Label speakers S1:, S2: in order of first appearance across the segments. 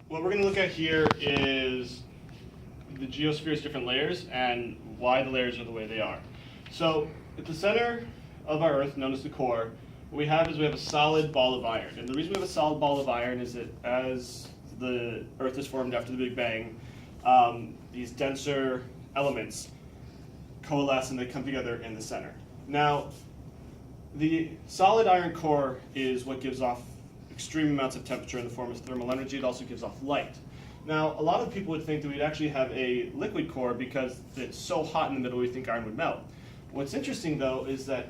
S1: what we're going to look at here is the geosphere's different layers and why the layers are the way they are. So at the center of our Earth, known as the core, what we have a solid ball of iron. And the reason we have a solid ball of iron is that as the Earth is formed after the Big Bang, these denser elements coalesce and they come together in the center. Now, the solid iron core is what gives off extreme amounts of temperature in the form of thermal energy. It also gives off light. Now, a lot of people would think that we'd actually have a liquid core because it's so hot in the middle we think iron would melt. What's interesting, though, is that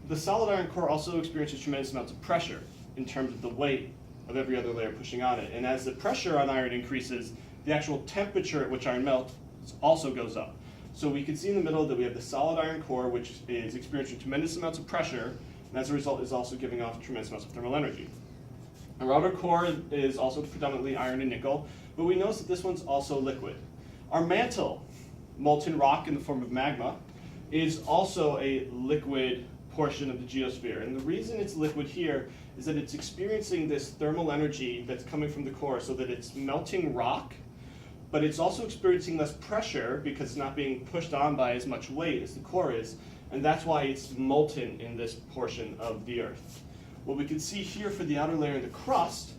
S1: the solid iron core also experiences tremendous amounts of pressure in terms of the weight of every other layer pushing on it. And as the pressure on iron increases, the actual temperature at which iron melts also goes up. So we can see in the middle that we have the solid iron core, which is experiencing tremendous amounts of pressure, and as a result is also giving off tremendous amounts of thermal energy. Our outer core is also predominantly iron and nickel, but we notice that this one's also liquid. Our mantle, molten rock in the form of magma, is also a liquid portion of the geosphere. And the reason it's liquid here is that it's experiencing this thermal energy that's coming from the core, so that it's melting rock, but it's also experiencing less pressure because it's not being pushed on by as much weight as the core is, and that's why it's molten in this portion of the Earth. What we can see here for the outer layer, the crust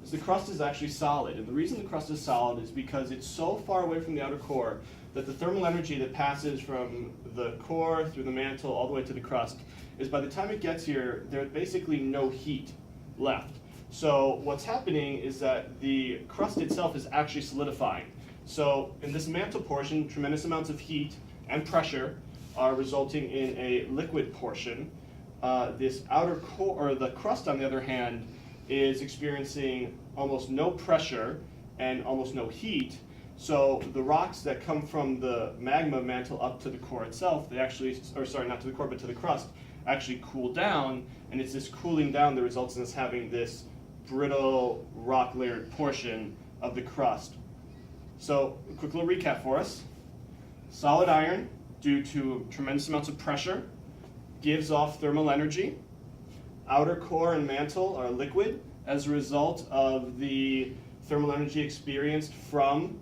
S1: is actually solid. And the reason the crust is solid is because it's so far away from the outer core that the thermal energy that passes from the core through the mantle all the way to the crust is by the time it gets here, there's basically no heat left. So what's happening is that the crust itself is actually solidifying. So in this mantle portion, tremendous amounts of heat and pressure are resulting in a liquid portion. This outer core, or the crust on the other hand, is experiencing almost no pressure and almost no heat. So the rocks that come from the magma mantle up to the core itself, they actually, or sorry, not to the core, but to the crust, actually cool down, and it's this cooling down that results in us having this brittle rock layered portion of the crust. So a quick little recap for us. Solid iron, due to tremendous amounts of pressure, gives off thermal energy. Outer core and mantle are liquid as a result of the thermal energy experienced from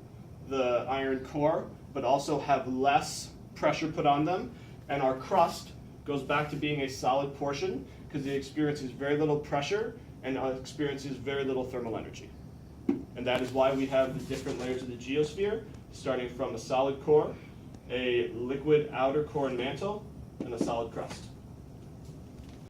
S1: the iron core, but also have less pressure put on them. And our crust goes back to being a solid portion because it experiences very little pressure and experiences very little thermal energy. And that is why we have the different layers of the geosphere, starting from a solid core, a liquid outer core and mantle, and a solid crust.